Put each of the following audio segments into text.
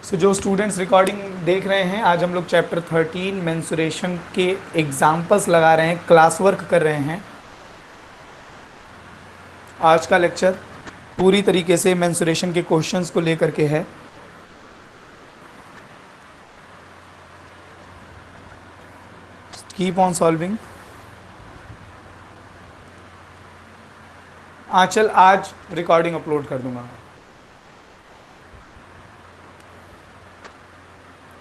सो जो students recording देख रहे हैं, आज हम लोग चैप्टर 13 मेंसुरेशन के एग्जाम्पल्स लगा रहे हैं, क्लास वर्क कर रहे हैं। आज का लेक्चर पूरी तरीके से मेंसुरेशन के क्वेश्चंस को लेकर के है। Keep on solving. आंचल आज रिकॉर्डिंग अपलोड कर दूंगा।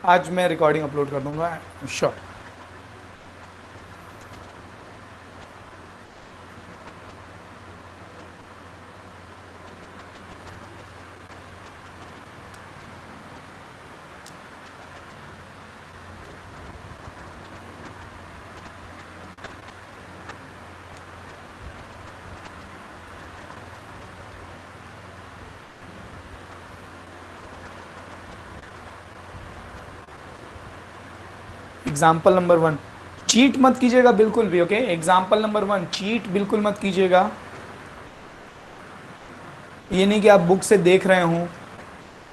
आज मैं रिकॉर्डिंग अपलोड कर दूंगा, श्योर। एग्जाम्पल नंबर 1, चीट मत कीजिएगा बिल्कुल भी। ओके, एग्जाम्पल नंबर 1, चीट बिल्कुल मत कीजिएगा। ये नहीं कि आप बुक से देख रहे हो,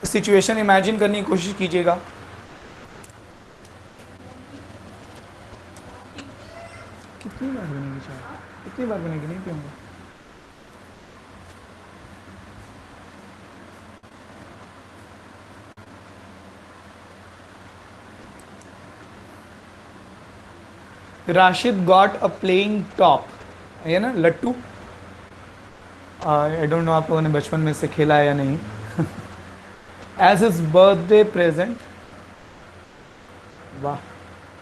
सिचुएशन इमेजिन करने की कोशिश कीजिएगा। कितनी बार बनेगी चाय? कितनी बार बनेगी? नहीं पीऊंगा। Rashid got a playing top, है ना लट्टू। आई डोंट नो आप लोगों ने बचपन में से खेला है या नहीं। As his birthday present. वाह,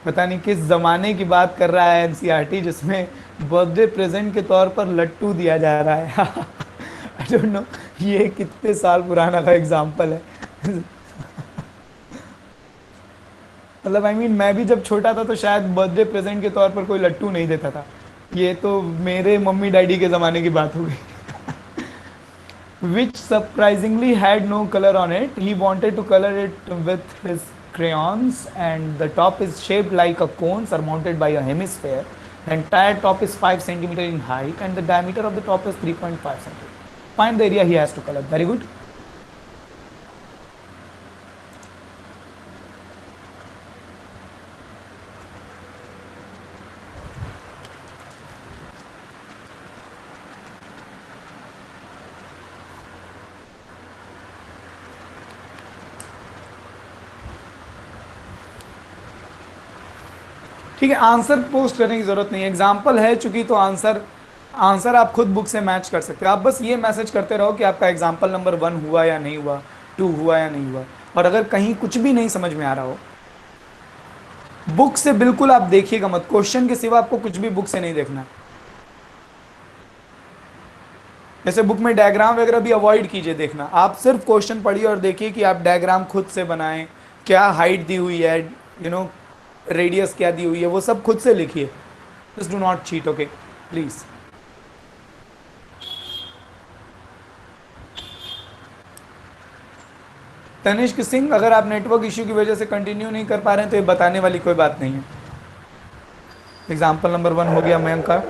पता नहीं किस जमाने की बात कर रहा है एनसीईआरटी जिसमें बर्थडे प्रेजेंट के तौर पर लट्टू दिया जा रहा है। आई डोंट नो ये कितने साल पुराना का एग्जाम्पल है। मतलब आई मीन मैं भी जब छोटा था तो शायद बर्थडे प्रेजेंट के तौर पर कोई लट्टू नहीं देता था। ये तो मेरे मम्मी डैडी के ज़माने की बात हो गई। Which surprisingly had no color on it. He wanted to color it with his crayons, and the top is shaped like a cone surmounted by a hemisphere. The entire top is 5 centimeter in height, and the diameter of the top is 3.5 centimeter. Find the area he has to color. Very good. ठीक है, answer post करने की जरूरत नहीं है, example है चूंकि, तो आंसर आंसर आप खुद बुक से मैच कर सकते हो। आप बस ये मैसेज करते रहो कि आपका एग्जाम्पल नंबर 1 हुआ या नहीं हुआ, 2 हुआ या नहीं हुआ। और अगर कहीं कुछ भी नहीं समझ में आ रहा हो, बुक से बिल्कुल आप देखिएगा मत, क्वेश्चन के सिवा आपको कुछ भी बुक से नहीं देखना है। जैसे बुक में डायग्राम वगैरह भी अवॉइड कीजिए देखना, आप सिर्फ क्वेश्चन पढ़िए और देखिए कि आप डायग्राम खुद से बनाएं। क्या हाइट दी हुई है, रेडियस क्या दी हुई है, वो सब खुद से लिखिए। Just do not cheat, okay please. Tanishq Singh, अगर आप नेटवर्क इश्यू की वजह से कंटिन्यू नहीं कर पा रहे हैं तो ये बताने वाली कोई बात नहीं है। एग्जाम्पल नंबर 1 हो गया मयंक का।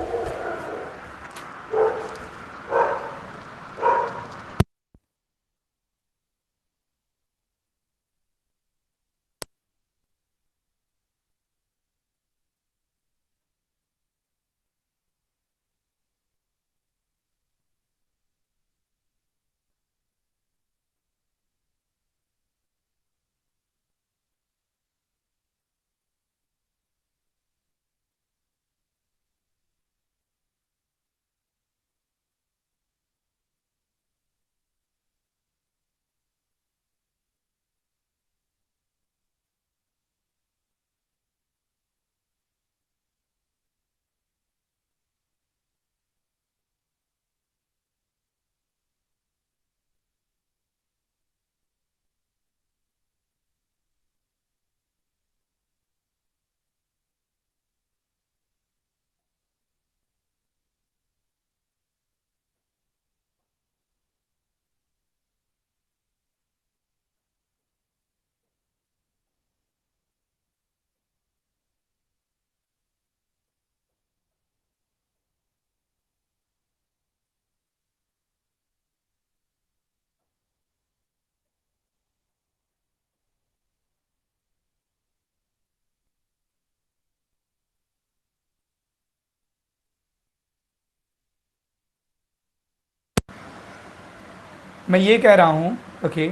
मैं ये कह रहा हूँ, ओके,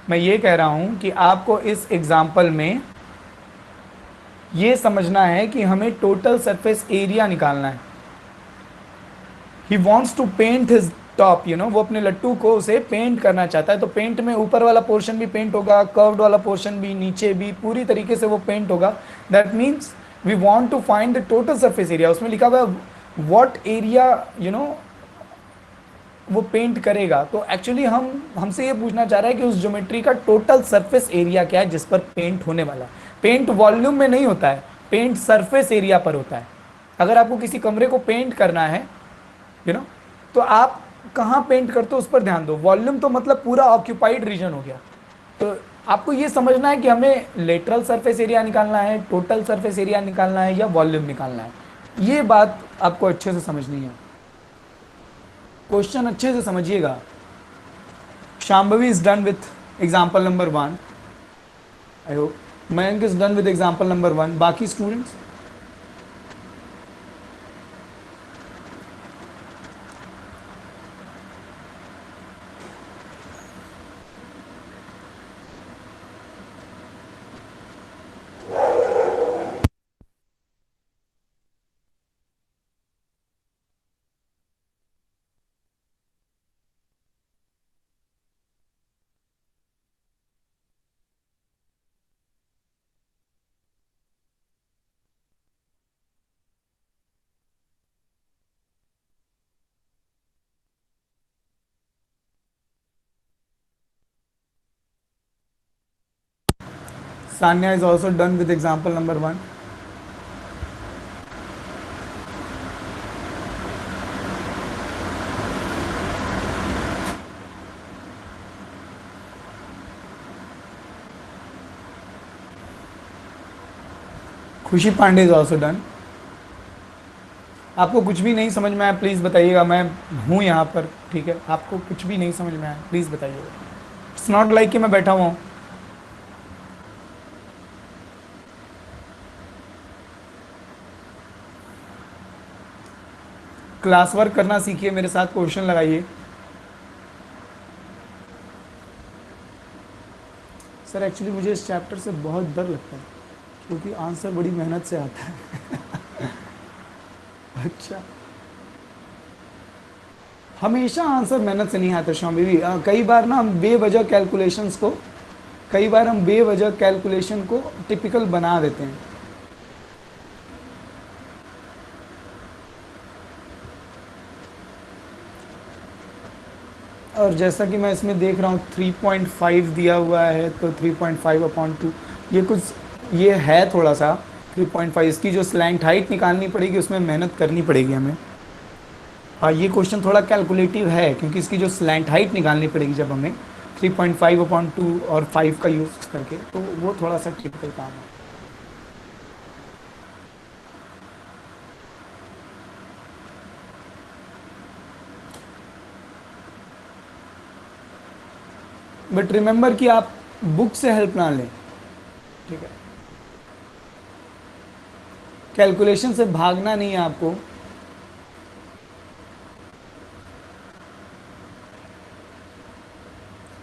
मैं ये कह रहा हूँ कि आपको इस एग्जाम्पल में ये समझना है कि हमें टोटल सरफेस एरिया निकालना है। He wants to paint his top, वो अपने लट्टू को उसे पेंट करना चाहता है। तो पेंट में ऊपर वाला पोर्शन भी पेंट होगा, कर्व्ड वाला पोर्शन भी, नीचे भी, पूरी तरीके से वो पेंट होगा। That means we want to find the total surface area. उसमें लिखा हुआ है वॉट एरिया वो पेंट करेगा। तो एक्चुअली हमसे ये पूछना चाह रहा है कि उस ज्योमेट्री का टोटल सरफेस एरिया क्या है जिस पर पेंट होने वाला है। पेंट वॉल्यूम में नहीं होता है, पेंट सरफेस एरिया पर होता है। अगर आपको किसी कमरे को पेंट करना है, यू नो तो आप कहाँ पेंट करते हो उस पर ध्यान दो। वॉल्यूम तो मतलब पूरा ऑक्यूपाइड रीजन हो गया। तो आपको ये समझना है कि हमें लेटरल सरफेस एरिया निकालना है, टोटल सरफेस एरिया निकालना है, या वॉल्यूम निकालना है। ये बात आपको अच्छे से समझनी है। क्वेश्चन अच्छे से समझिएगा। Shambhavi is done with example number 1। I hope Mayank is done with example number 1। बाकी students, Sanya is also done with example number 1. खुशी पांडे इज ऑल्सो डन। आपको कुछ भी नहीं समझ में आया प्लीज़ बताइएगा, मैं हूँ यहाँ पर, ठीक है। आपको कुछ भी नहीं समझ में आया प्लीज़ बताइएगा। इट्स नॉट लाइक कि मैं बैठा हुआ हूँ। क्लास वर्क करना सीखिए, मेरे साथ क्वेश्चन लगाइए। सर एक्चुअली मुझे इस चैप्टर से बहुत डर लगता है क्योंकि आंसर बड़ी मेहनत से आता है। अच्छा, हमेशा आंसर मेहनत से नहीं आता शामी भी। कई बार ना हम बेवजह कैलकुलेशंस को कैलकुलेशन को टिपिकल बना देते हैं। और जैसा कि मैं इसमें देख रहा हूँ 3.5 दिया हुआ है, तो 3.5/2 ये कुछ ये है थोड़ा सा 3.5। इसकी जो स्लैंट हाइट निकालनी पड़ेगी उसमें मेहनत करनी पड़ेगी हमें। हाँ, ये क्वेश्चन थोड़ा कैलकुलेटिव है क्योंकि इसकी जो स्लैंट हाइट निकालनी पड़ेगी जब हमें 3.5/2 और 5 का यूज़ करके, तो वो थोड़ा सा टिपिकल काम है। बट रिमेंबर कि आप बुक से हेल्प ना लें, ठीक है। कैलकुलेशन से भागना नहीं है आपको।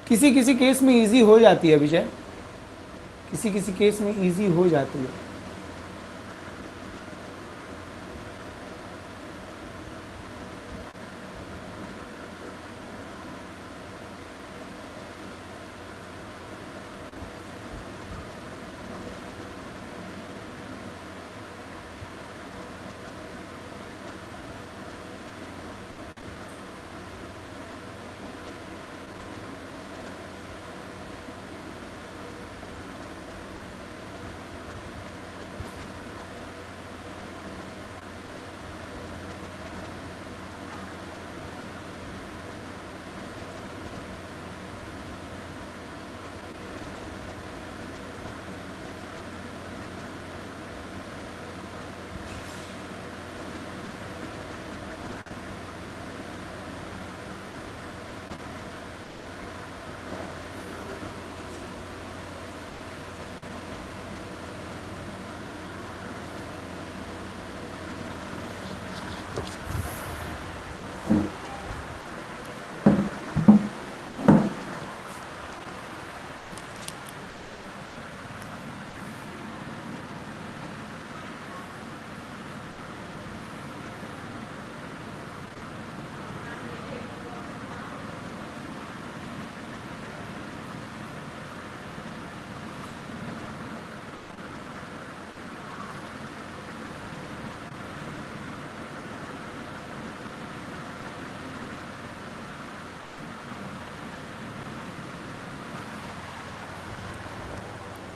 किसी किसी केस में इजी हो जाती है विजय, किसी किसी केस में इजी हो जाती है।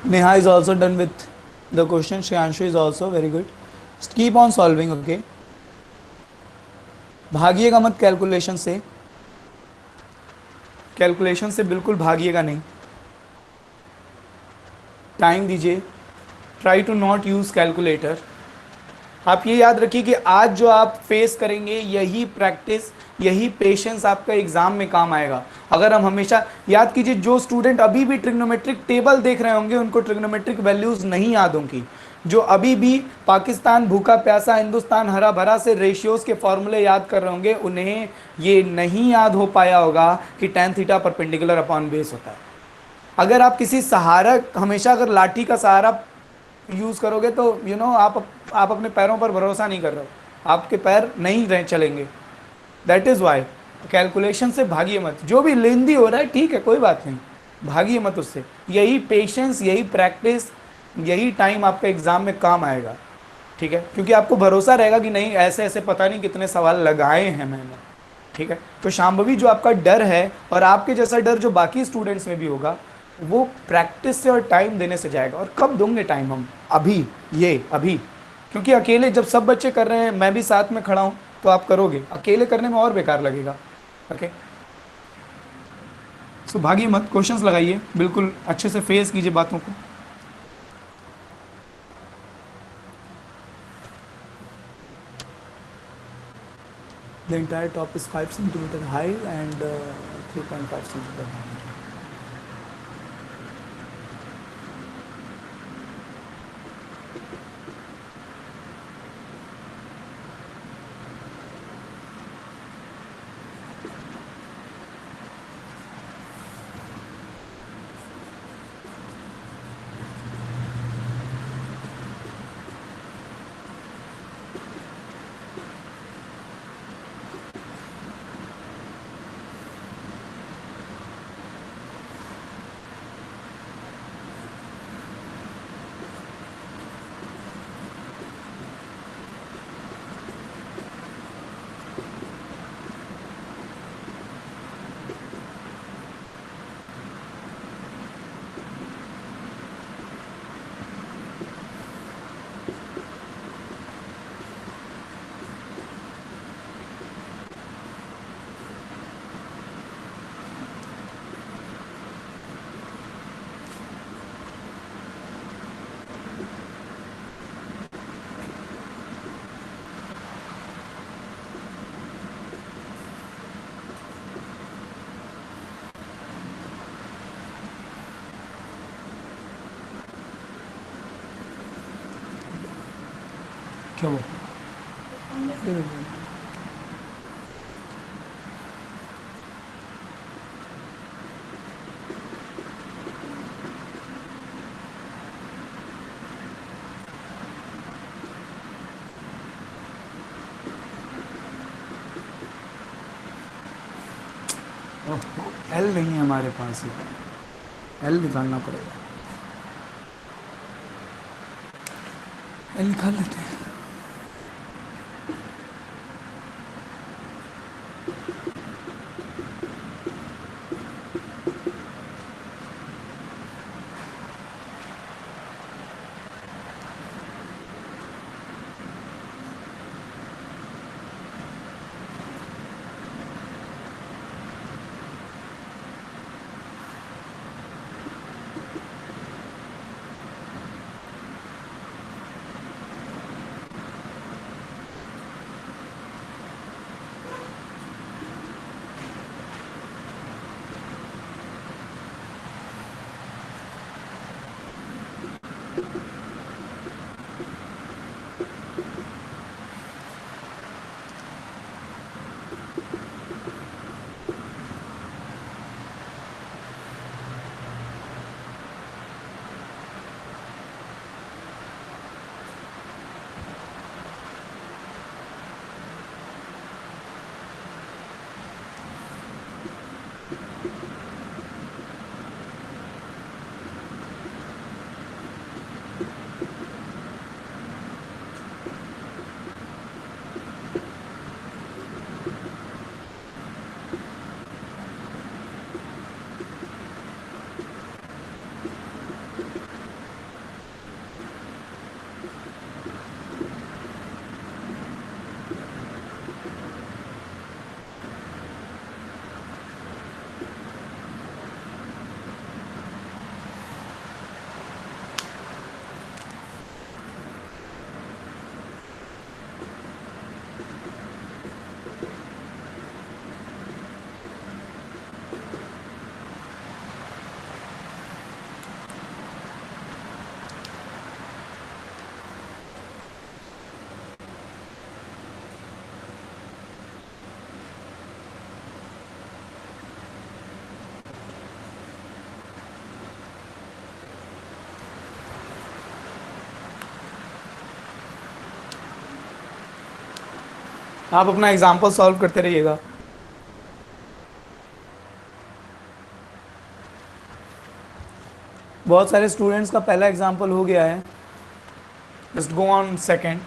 Neha is also done with the question. Shreyanshu is also very good. Just keep on solving, okay? भागिएगा मत कैलकुलेशन से, कैलकुलेशन से बिल्कुल भागिएगा नहीं, टाइम दीजिए, try to not use calculator. आप ये याद रखिए कि आज जो आप फेस करेंगे यही प्रैक्टिस, यही पेशेंस आपका एग्जाम में काम आएगा। अगर हम हमेशा याद कीजिए, जो स्टूडेंट अभी भी ट्रिग्नोमेट्रिक टेबल देख रहे होंगे उनको ट्रिग्नोमेट्रिक वैल्यूज नहीं याद होंगी। जो अभी भी पाकिस्तान भूखा प्यासा हिंदुस्तान हरा भरा से रेशियोज के फॉर्मूले याद कर रहे होंगे, उन्हें ये नहीं याद हो पाया होगा कि tan theta perpendicular upon base होता है। अगर आप किसी सहारा, हमेशा अगर लाठी का सहारा यूज करोगे तो आप अपने पैरों पर भरोसा नहीं कर रहे हो, आपके पैर नहीं रह चलेंगे। दैट इज वाई कैलकुलेशन से भागिए मत। जो भी लेंदी हो रहा है ठीक है, कोई बात नहीं, भागिए मत उससे। यही पेशेंस, यही प्रैक्टिस, यही टाइम आपका एग्जाम में काम आएगा, ठीक है? क्योंकि आपको भरोसा रहेगा कि नहीं, ऐसे ऐसे पता नहीं कितने सवाल लगाए हैं मैंने, ठीक है? तो शांभवी, जो आपका डर है और आपके जैसा डर जो बाकी स्टूडेंट्स में भी होगा, वो प्रैक्टिस से और टाइम देने से जाएगा। और कब दोगे टाइम हम? अभी, ये अभी। क्योंकि अकेले जब सब बच्चे कर रहे हैं, मैं भी साथ में खड़ा हूँ, तो आप करोगे। अकेले करने में और बेकार लगेगा, ओके? सो भागिए मत, क्वेश्चंस लगाइए, बिल्कुल अच्छे से फेस कीजिए बातों को। The entire top is 5 centimeter high and 3.5 centimeter high. क्या वो? एल नहीं है हमारे पास, एल निकालना पड़ेगा। एल निकाल लेते हैं। आप अपना एग्जाम्पल सॉल्व करते रहिएगा। बहुत सारे स्टूडेंट्स का पहला एग्जाम्पल हो गया है। Just go on second.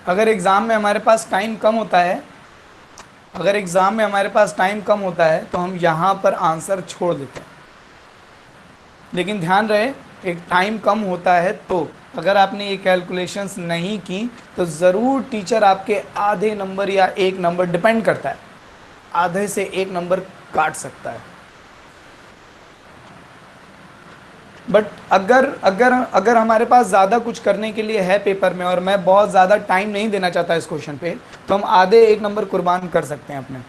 अगर एग्ज़ाम में हमारे पास टाइम कम होता है, अगर एग्ज़ाम में हमारे पास टाइम कम होता है तो हम यहाँ पर आंसर छोड़ देते हैं। लेकिन ध्यान रहे, एक टाइम कम होता है तो अगर आपने ये कैलकुलेशंस नहीं की तो ज़रूर टीचर आपके आधे नंबर या एक नंबर, डिपेंड करता है, आधे से एक नंबर काट सकता है। बट अगर अगर अगर हमारे पास ज़्यादा कुछ करने के लिए है पेपर में और मैं बहुत ज़्यादा टाइम नहीं देना चाहता इस क्वेश्चन पे, तो हम आधे एक नंबर कुर्बान कर सकते हैं अपने।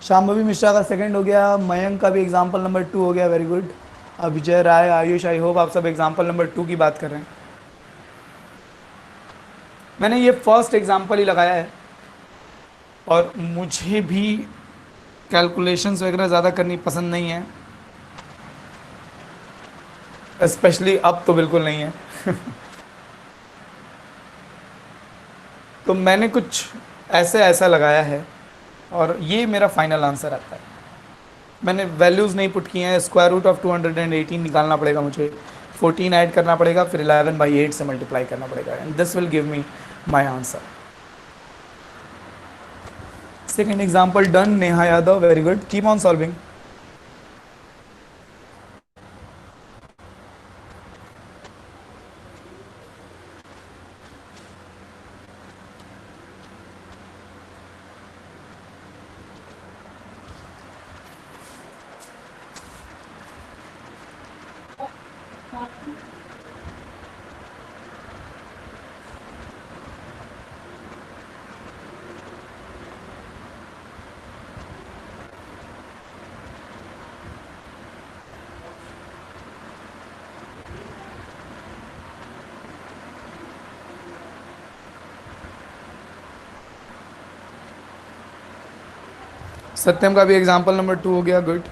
शांभवी मिश्रा का सेकंड हो गया, मयंक का भी एग्जाम्पल नंबर 2 हो गया, very good. Vijay Rai, Ayush, I hope आप सब एग्जाम्पल नंबर 2 की बात कर रहे हैं। मैंने ये फर्स्ट एग्जाम्पल ही लगाया है और मुझे भी कैलकुलेशंस वगैरह ज़्यादा करनी पसंद नहीं है, स्पेशली अब तो बिल्कुल नहीं है। तो मैंने कुछ ऐसा लगाया है और ये मेरा फाइनल आंसर आता है। मैंने वैल्यूज़ नहीं पुट किए हैं। स्क्वायर रूट ऑफ 218 निकालना पड़ेगा मुझे, 14 ऐड करना पड़ेगा, फिर 11/8 से मल्टीप्लाई करना पड़ेगा, and this will give me my answer. Second example done, Neha Yadav, very good, keep on solving. Satyam का भी एग्जाम्पल नंबर 2 हो गया, good.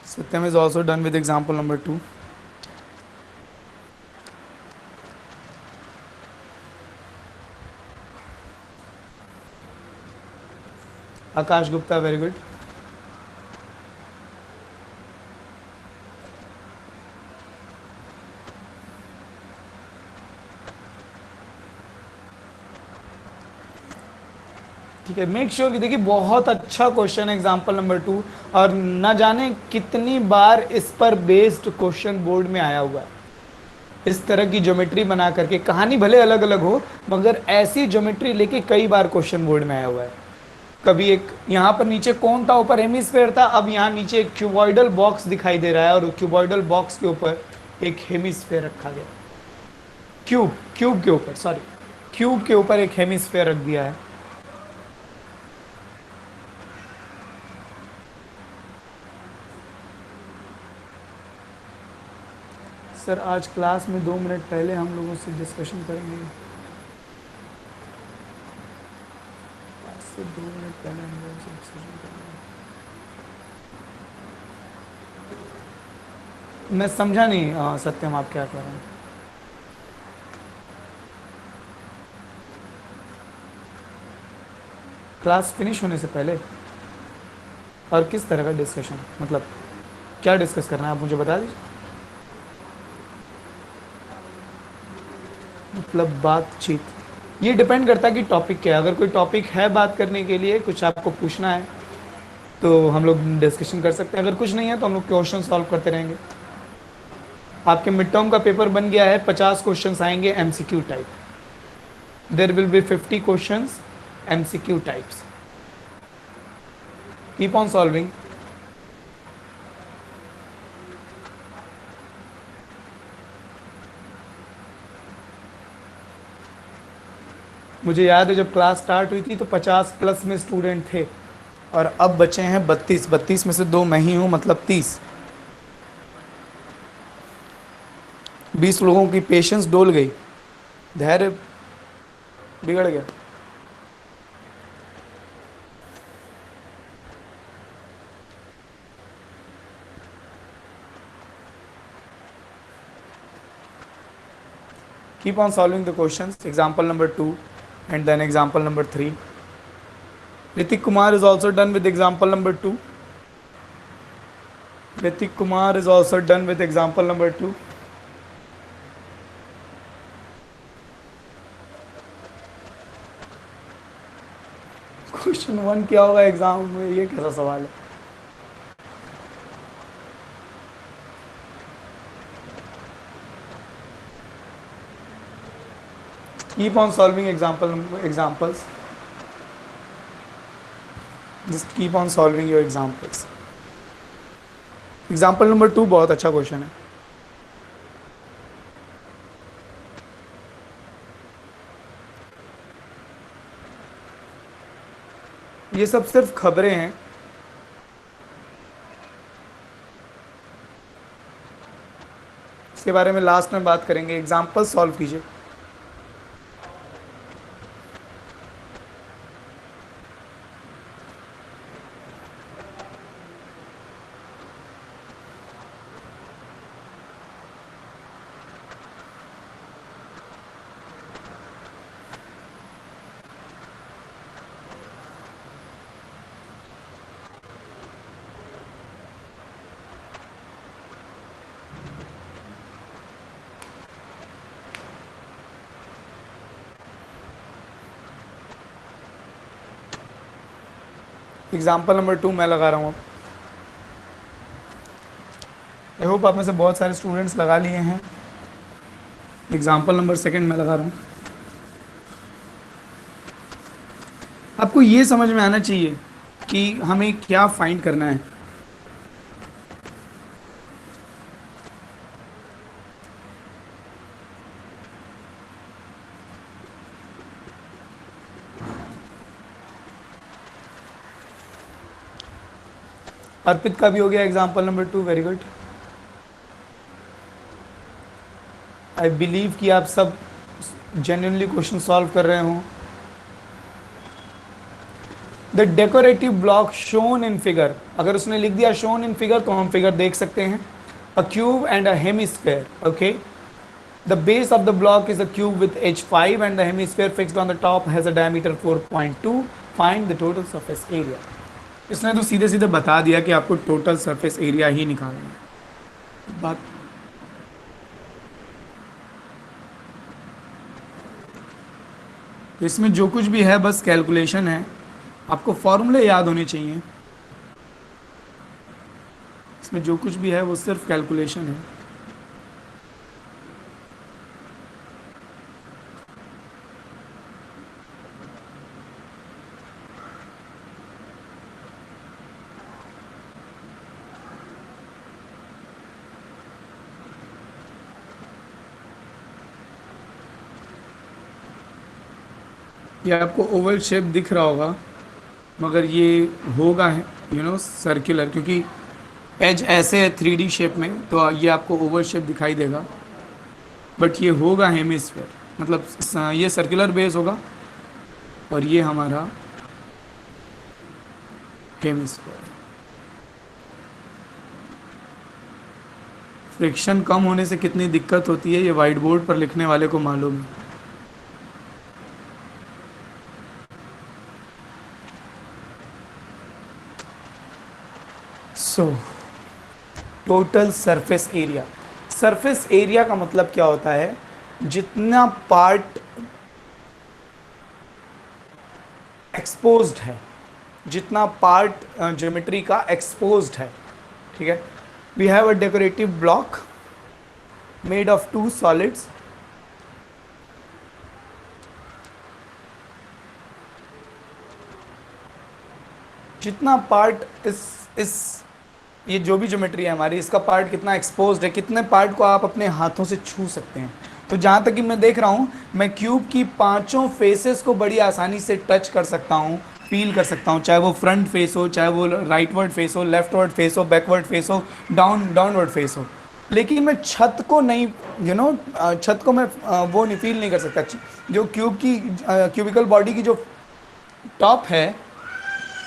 Satyam is also done with example number 2। Akash Gupta, very good. ठीक है, मेक श्योर कि देखिए बहुत अच्छा क्वेश्चन है एग्जाम्पल नंबर 2, और न जाने कितनी बार इस पर बेस्ड क्वेश्चन बोर्ड में आया हुआ है। इस तरह की ज्योमेट्री बना करके, कहानी भले अलग अलग हो मगर ऐसी ज्योमेट्री लेके कई बार क्वेश्चन बोर्ड में आया हुआ है। कभी एक यहाँ पर नीचे कौन था, ऊपर हेमिस्फेयर था, अब यहाँ नीचे एक क्यूबॉइडल बॉक्स दिखाई दे रहा है और क्यूबॉइडल बॉक्स के ऊपर एक हेमिस्फेयर रखा गया। क्यूब क्यूब के ऊपर, सॉरी, क्यूब के ऊपर एक हेमिस्फेयर रख दिया है। सर आज क्लास में 2 मिनट पहले हम लोगों से डिस्कशन करेंगे। आज से 2 मिनट पहले हम लोगों से डिस्कशन करेंगे। मैं समझा नहीं सत्यम, आप क्या कह रहे हैं? क्लास फिनिश होने से पहले? और किस तरह का डिस्कशन, मतलब क्या डिस्कस करना है, आप मुझे बता दीजिए। मतलब बातचीत, ये डिपेंड करता है कि टॉपिक क्या है। अगर कोई टॉपिक है बात करने के लिए, कुछ आपको पूछना है, तो हम लोग डिस्कशन कर सकते हैं। अगर कुछ नहीं है तो हम लोग क्वेश्चन सॉल्व करते रहेंगे। आपके मिड टर्म का पेपर बन गया है, 50 क्वेश्चन आएंगे MCQ type. There will be 50 question MCQ types. Keep on solving. मुझे याद है जब क्लास स्टार्ट हुई थी तो 50 प्लस में स्टूडेंट थे, और अब बचे हैं 32। 32 में से 2 मैं ही हूँ, मतलब 30। 20 लोगों की पेशेंस डोल गई, धैर्य बिगड़ गया। Keep on solving the questions. Example number 2 and then example number 3. Ritik Kumar is also done with example number 2. Ritik Kumar is also done with example number 2. Question 1 क्या होगा एग्जाम में, ये कैसा सवाल है? Keep on solving examples. Just keep on solving your examples. Example number 2 बहुत अच्छा question है। ये सब सिर्फ खबरें हैं, इसके बारे में लास्ट में बात करेंगे। एग्जाम्पल सॉल्व कीजिए। एग्जाम्पल नंबर 2 मैं लगा रहा हूँ। आई होप आप में से बहुत सारे स्टूडेंट्स लगा लिए हैं। एग्जाम्पल नंबर 2 मैं लगा रहा हूँ। आपको ये समझ में आना चाहिए कि हमें क्या फाइंड करना है। अर्पित का भी हो गया example number 2, very good. I believe कि आप सब जेन्युइनली क्वेश्चन सॉल्व कर रहे हो। The decorative block shown in figure, अगर उसने लिख दिया शोन इन फिगर तो हम फिगर देख सकते हैं। A cube and a hemisphere, okay. The base of the block is a cube with edge 5 and the hemisphere fixed on the top has a diameter 4.2, find the total surface area. इसने तो सीधे सीधे बता दिया कि आपको total surface area ही निकालना है। बात तो इसमें जो कुछ भी है बस कैलकुलेशन है, आपको फॉर्मूले याद होने चाहिए। इसमें जो कुछ भी है वो सिर्फ कैलकुलेशन है। ये आपको ओवल शेप दिख रहा होगा, मगर ये होगा सर्कुलर, क्योंकि एज ऐसे है 3D शेप में, तो ये आपको ओवल शेप दिखाई देगा, बट ये होगा हेमिस्फेयर, मतलब ये सर्कुलर बेस होगा और ये हमारा हेमिस्फेयर। फ्रिक्शन कम होने से कितनी दिक्कत होती है ये वाइट बोर्ड पर लिखने वाले को मालूम है। So total surface area, surface area का मतलब क्या होता है, जितना पार्ट एक्सपोज्ड है, जितना पार्ट ज्योमेट्री का एक्सपोज्ड है, ठीक है। We have a decorative block made of 2 solids, जितना पार्ट इस ये जो भी ज्योमेट्री है हमारी, इसका पार्ट कितना एक्सपोज्ड है, कितने पार्ट को आप अपने हाथों से छू सकते हैं। तो जहाँ तक कि मैं देख रहा हूँ, मैं क्यूब की 5 फेसेस को बड़ी आसानी से टच कर सकता हूँ, फील कर सकता हूँ, चाहे वो फ्रंट फेस हो, चाहे वो राइटवर्ड फेस हो, लेफ्टवर्ड फेस हो, बैकवर्ड फेस हो, डाउनवर्ड फेस हो। लेकिन मैं छत को नहीं, छत को मैं वो नहीं फील नहीं कर सकता। जो क्यूब की क्यूबिकल बॉडी की जो टॉप है,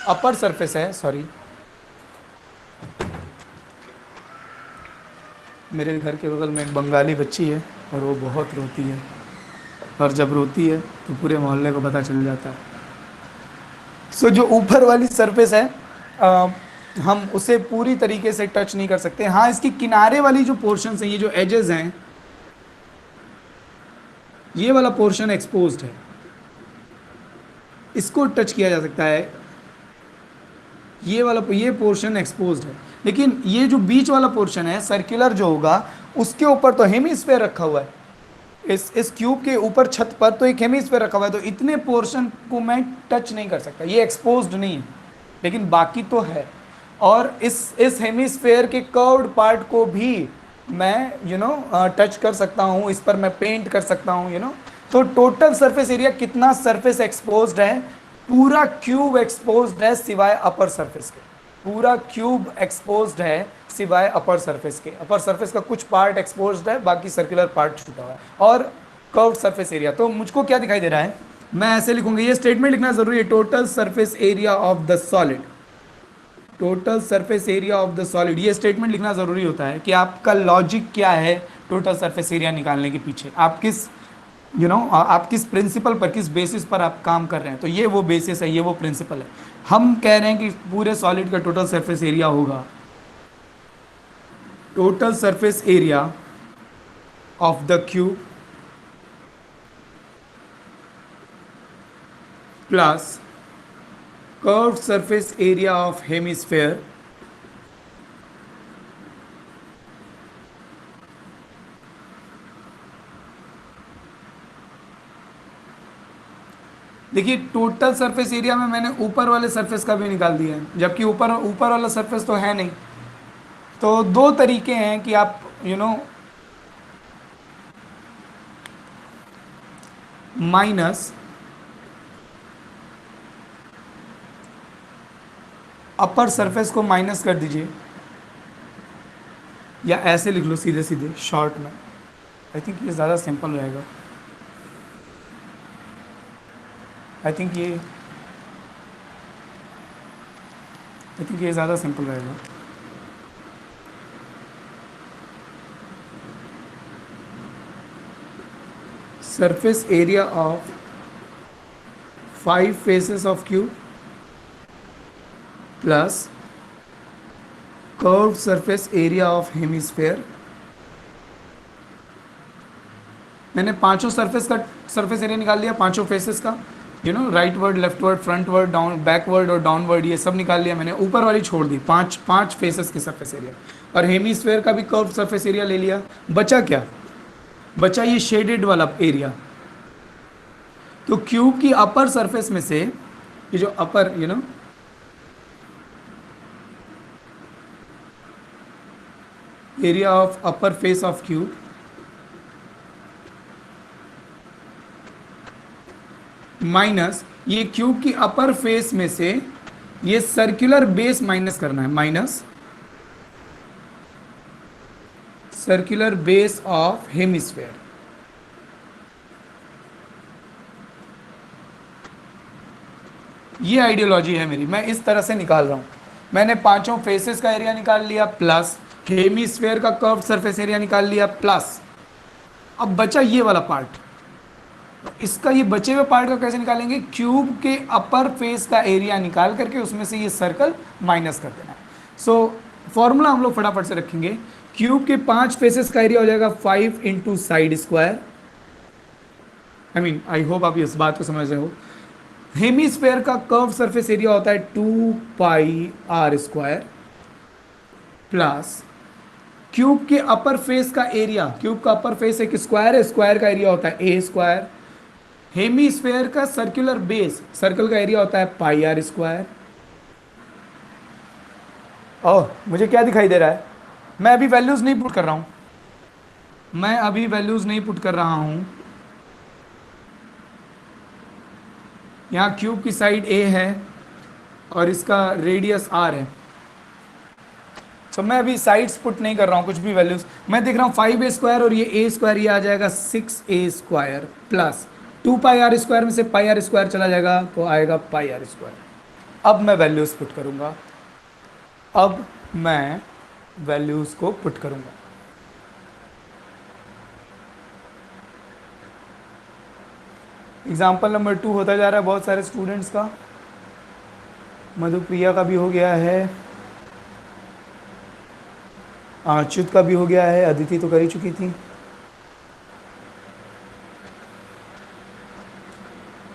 अपर सरफेस है, सॉरी, मेरे घर के बगल में एक बंगाली बच्ची है और वो बहुत रोती है, और जब रोती है तो पूरे मोहल्ले को पता चल जाता है। सो जो ऊपर वाली सरफेस है, अ, हम उसे पूरी तरीके से टच नहीं कर सकते। हाँ, इसकी किनारे वाली जो पोर्शन है, ये जो एजेस हैं, ये वाला पोर्शन एक्सपोज्ड है, इसको टच किया जा सकता है, ये पोर्शन एक्सपोज्ड है। लेकिन ये जो बीच वाला पोर्शन है सर्कुलर जो होगा, उसके ऊपर तो हेमिस्फेयर रखा हुआ है, इस क्यूब के ऊपर छत पर तो एक हेमिस्फेयर रखा हुआ है, तो इतने पोर्शन को मैं टच नहीं कर सकता, ये एक्सपोज्ड नहीं है, लेकिन बाकी तो है। और इस हेमिस्फेयर के कर्व्ड पार्ट को भी मैं टच कर सकता हूँ, इस पर मैं पेंट कर सकता हूँ। तो टोटल सरफेस एरिया कितना सरफेस एक्सपोज्ड है, पूरा क्यूब एक्सपोज्ड है सिवाय अपर सरफेस के, पूरा क्यूब एक्सपोज्ड है सिवाय अपर सरफेस के। अपर सरफेस का कुछ पार्ट एक्सपोज्ड है, बाकी सर्कुलर पार्ट छूटा हुआ है। और कर्व्ड सरफेस एरिया, तो मुझको क्या दिखाई दे रहा है, मैं ऐसे लिखूंगा, ये स्टेटमेंट लिखना जरूरी है, total surface area of the solid, total surface area of the solid, ये स्टेटमेंट लिखना ज़रूरी होता है कि आपका लॉजिक क्या है टोटल सरफेस एरिया निकालने के पीछे, आप किस आप किस प्रिंसिपल पर, किस बेसिस पर आप काम कर रहे हैं। तो ये वो बेसिस है, ये वो प्रिंसिपल है। हम कह रहे हैं कि पूरे सॉलिड का टोटल सरफेस एरिया होगा, total surface area of the cube plus curved surface area of hemisphere देखिए टोटल सरफेस एरिया में मैंने ऊपर वाले सरफेस का भी निकाल दिया है, जबकि ऊपर ऊपर वाला सरफेस तो है नहीं। तो 2 तरीके हैं कि आप माइनस अपर सरफेस को माइनस कर दीजिए, या ऐसे लिख लो सीधे सीधे शॉर्ट में, आई थिंक ये ज़्यादा सिंपल रहेगा। आई थिंक ये ज़्यादा सिंपल रहेगा। Surface area of 5 faces of cube plus curve surface area of hemisphere. मैंने पांचों सरफेस एरिया निकाल लिया, पांचों फेसेस का, right word, left word, front word, down, backward और डाउनवर्ड, ये सब निकाल लिया मैंने। ऊपर वाली छोड़ दी, पांच फेसेस की सरफेस एरिया, और हेमिस्फेयर का भी कर्व सरफेस एरिया ले लिया। बचा क्या? बचा ये शेडेड वाला एरिया। तो क्यूब की अपर सरफेस में से ये जो upper area of upper face of cube minus ये क्यूब की अपर फेस में से ये सर्कुलर बेस माइनस करना है, minus circular base of hemisphere. ये आइडियोलॉजी है मेरी, मैं इस तरह से निकाल रहा हूं। मैंने पांचों फेसेस का एरिया निकाल लिया, प्लस हेमिस्फेयर का कर्व सरफेस एरिया निकाल लिया, प्लस अब बचा ये वाला पार्ट। इसका ये बचे हुए पार्ट का कैसे निकालेंगे? क्यूब के अपर फेस का एरिया निकाल करके उसमें से ये सर्कल माइनस कर देना है। सो फॉर्मूला हम लोग फटाफट से रखेंगे। क्यूब के 5 फेसेस का एरिया हो जाएगा 5 इंटू साइड स्क्वायर। आई होप आप इस बात को समझ रहे हो। हेमिस्फेयर का कर्व सरफेस एरिया होता है 2 pi r square, plus cube के अपर फेस का एरिया, क्यूब का अपर फेस एक स्क्वायर है, स्क्वायर का एरिया होता है ए स्क्वायर। हेमिस्फेयर का सर्कुलर बेस, सर्कल का एरिया होता है पाई आर स्क्वायर। ओह, मुझे क्या दिखाई दे रहा है? मैं अभी वैल्यूज नहीं पुट कर रहा हूं, यहां क्यूब की साइड ए है और इसका रेडियस आर है। तो मैं अभी साइड्स पुट नहीं कर रहा हूँ कुछ भी वैल्यूज। मैं देख रहा हूँ 5 ए स्क्वायर और ये ए स्क्वायर, ये आ जाएगा 6 a square, plus 2 pi r square में से पाई आर स्क्वायर चला जाएगा तो आएगा पाई आर स्क्वायर। अब मैं वैल्यूज पुट करूँगा, एग्जाम्पल नंबर 2 होता जा रहा है बहुत सारे स्टूडेंट्स का। मधुप्रिया का भी हो गया है, अच्युत का भी हो गया है, अदिति तो कर ही चुकी थी।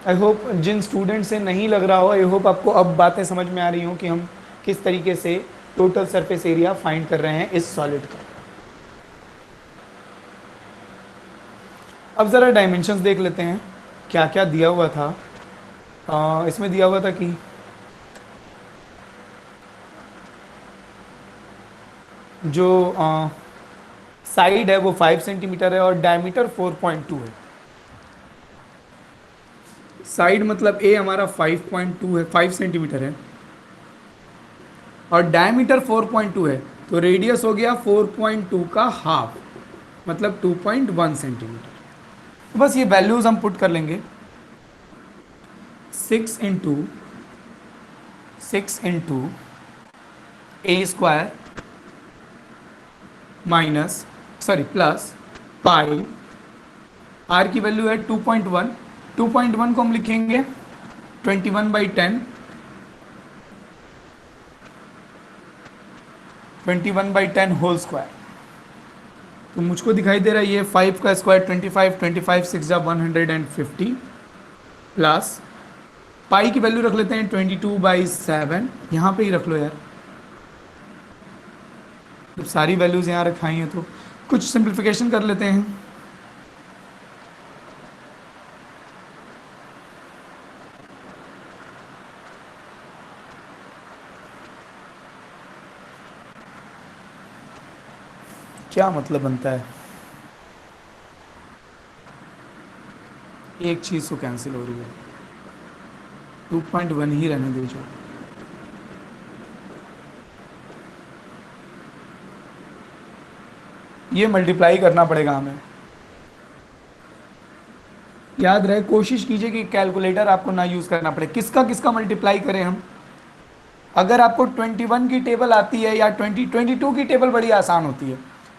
आई होप जिन स्टूडेंट से नहीं लग रहा हो, आई होप आपको अब बातें समझ में आ रही हो कि हम किस तरीके से टोटल सरफेस एरिया फाइंड कर रहे हैं इस सॉलिड का। अब ज़रा डायमेंशंस देख लेते हैं क्या क्या दिया हुआ था। इसमें दिया हुआ था कि जो साइड है वो 5 सेंटीमीटर है और डायमीटर 4.2 है। साइड मतलब ए हमारा 5.2 है, 5 सेंटीमीटर है, और डायमीटर 4.2 है, तो रेडियस हो गया 4.2 का हाफ, मतलब 2.1 सेंटीमीटर। तो बस ये वैल्यूज हम पुट कर लेंगे। 6 into A square plus pi, R की वैल्यू है 2.1, 2.1 को हम लिखेंगे 21/10, 21/10 होल स्क्वायर। तो मुझको दिखाई दे रहा है ये 5 का स्क्वायर 25, 25 6 जा 150, प्लस पाई की वैल्यू रख लेते हैं 22/7, यहाँ पे ही रख लो यार, जब सारी वैल्यूज यहाँ रखाई हैं तो कुछ सिंप्लीफिकेशन कर लेते हैं। क्या मतलब बनता है, एक चीज़ तो कैंसिल हो रही है, 2.1 ही रहने दीजिए। ये मल्टीप्लाई करना पड़ेगा हमें, याद रहे, कोशिश कीजिए कि कैलकुलेटर आपको ना यूज़ करना पड़े। किसका किसका मल्टीप्लाई करें हम? अगर आपको 21 की टेबल आती है या 22 की टेबल बड़ी आसान होती है,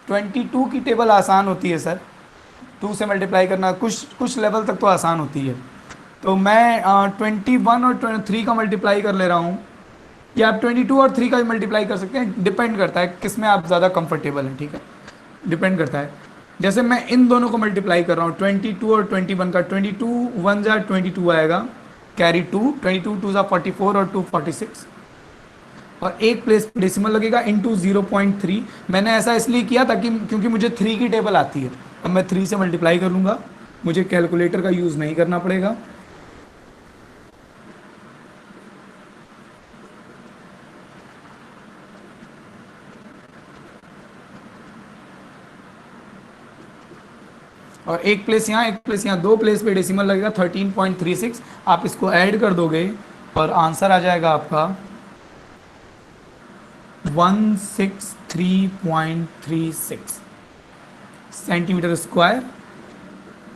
22 की टेबल आसान होती है सर, 2 से मल्टीप्लाई करना कुछ कुछ लेवल तक तो आसान होती है। तो मैं 21 और 23 का मल्टीप्लाई कर ले रहा हूँ, या आप 22 और 3 का भी मल्टीप्लाई कर सकते हैं, डिपेंड करता है किस में आप ज़्यादा कंफर्टेबल हैं, ठीक है, डिपेंड करता है। जैसे मैं इन दोनों को मल्टीप्लाई कर रहा हूँ, 22 और 21 का, 22 1 जा 22 आएगा, कैरी 2, 22 2 जा 44 और 2 46, और एक प्लेस पे डेसिमल लगेगा इंटू 0.3। मैंने ऐसा इसलिए किया ताकि क्योंकि मुझे 3 की टेबल आती है, अब मैं 3 से मल्टीप्लाई कर लूँगा, मुझे कैलकुलेटर का यूज़ नहीं करना पड़ेगा। और एक प्लेस यहाँ, एक प्लेस यहाँ, दो प्लेस पे डेसिमल लगेगा 13.36। आप इसको ऐड कर दोगे और आंसर आ जाएगा आपका 163.36 centimetre square.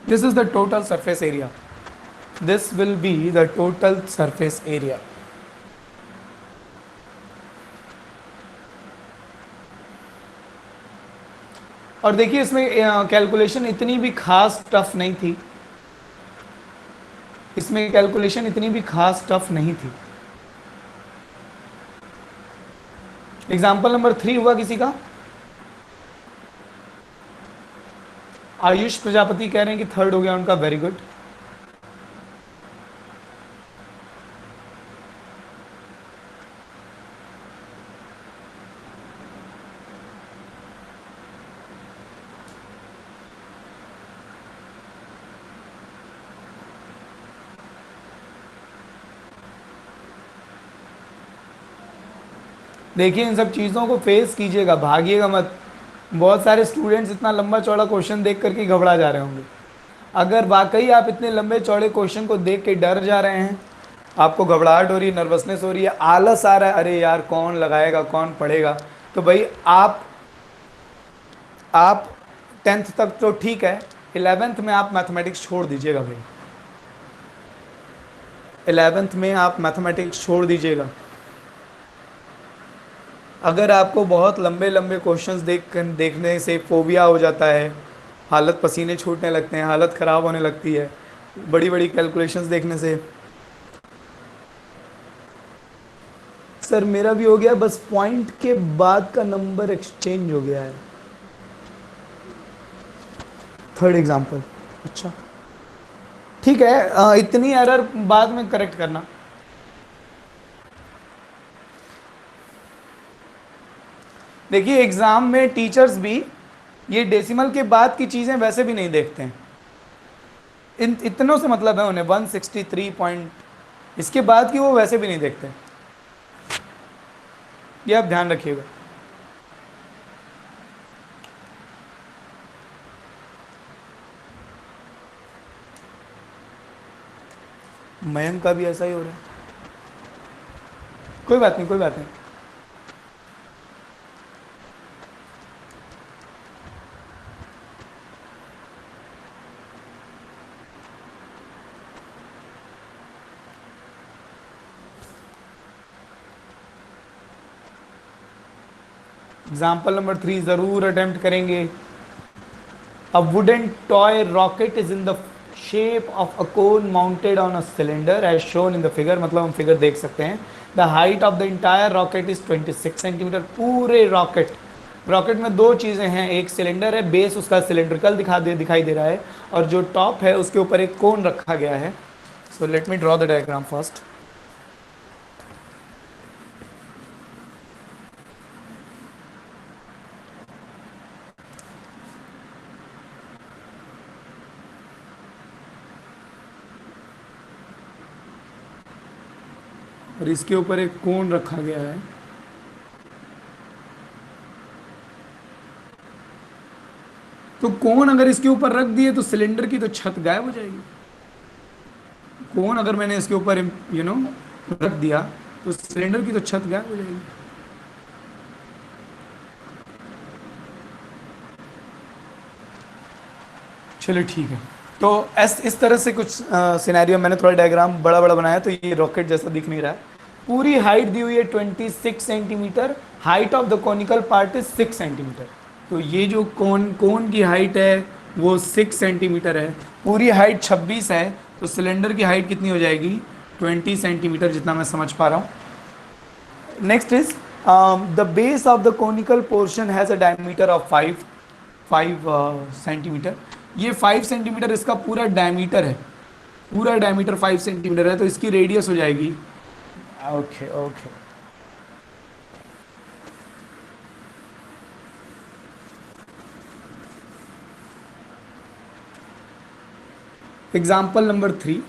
This is the total surface area, this will be the total surface area. और देखिए इसमें कैलकुलेशन इतनी भी खास टफ नहीं थी, इसमें कैलकुलेशन इतनी भी खास टफ नहीं थी। एग्जाम्पल नंबर 3 हुआ किसी का? आयुष प्रजापति कह रहे हैं कि थर्ड हो गया उनका, वेरी गुड। देखिए इन सब चीज़ों को फेस कीजिएगा, भागिएगा मत। बहुत सारे स्टूडेंट्स इतना लंबा चौड़ा क्वेश्चन देख करके घबरा जा रहे होंगे। अगर वाकई आप इतने लंबे चौड़े क्वेश्चन को देख के डर जा रहे हैं, आपको घबराहट हो रही है, नर्वसनेस हो रही है, आलस आ रहा है, अरे यार कौन लगाएगा कौन पढ़ेगा, तो भाई आप 10th तक तो ठीक है, 11th में आप मैथमेटिक्स छोड़ दीजिएगा भाई, 11th में आप मैथमेटिक्स छोड़ दीजिएगा। अगर आपको बहुत लंबे लंबे क्वेश्चंस देखने से फोबिया हो जाता है, हालत पसीने छूटने लगते हैं, हालत ख़राब होने लगती है बड़ी बड़ी कैलकुलेशंस देखने से। सर मेरा भी हो गया, बस पॉइंट के बाद का नंबर एक्सचेंज हो गया है। थर्ड एग्जांपल, अच्छा ठीक है, इतनी एरर बाद में करेक्ट करना। देखिए एग्जाम में टीचर्स भी ये डेसिमल के बाद की चीज़ें वैसे भी नहीं देखते हैं, इन इतनों से मतलब है उन्हें, 163 पॉइंट, इसके बाद की वो वैसे भी नहीं देखते, ये आप ध्यान रखिएगा। मयंक का भी ऐसा ही हो रहा है, कोई बात नहीं कोई बात नहीं। एग्जाम्पल नंबर 3 जरूर अटेम्प्ट करेंगे। A wooden toy rocket is in the shape of a cone mounted on a cylinder as shown in the figure, मतलब हम फिगर देख सकते हैं। The height of the entire rocket is 26 centimetre. पूरे rocket में दो चीज़ें हैं, एक सिलेंडर है, बेस उसका सिलेंड्रिकल दिखाई दे रहा है, और जो टॉप है उसके ऊपर एक कोन रखा गया है। So let me draw the diagram first. और इसके ऊपर एक कोन रखा गया है। तो कोन अगर इसके ऊपर रख दिए तो सिलेंडर की तो छत गायब हो जाएगी। कोन अगर मैंने इसके ऊपर रख दिया तो सिलेंडर की तो छत गायब हो जाएगी। चलो ठीक है, तो इस तरह से कुछ सिनेरियो, मैंने थोड़ा डायग्राम बड़ा बड़ा बनाया तो ये रॉकेट जैसा दिख नहीं रहा है। पूरी हाइट दी हुई है 26 centimetre, height of the conical part is 6 centimetre. तो ये जो कोन की हाइट है वो 6 सेंटीमीटर है, पूरी हाइट 26 है, तो सिलेंडर की हाइट कितनी हो जाएगी, 20 सेंटीमीटर, जितना मैं समझ पा रहा हूँ। Next is the base of the conical portion has a diameter of 5 centimetre. ये 5 सेंटीमीटर इसका पूरा डायमीटर है, पूरा डायमीटर 5 सेंटीमीटर है, तो इसकी रेडियस हो जाएगी, okay okay, example number 3।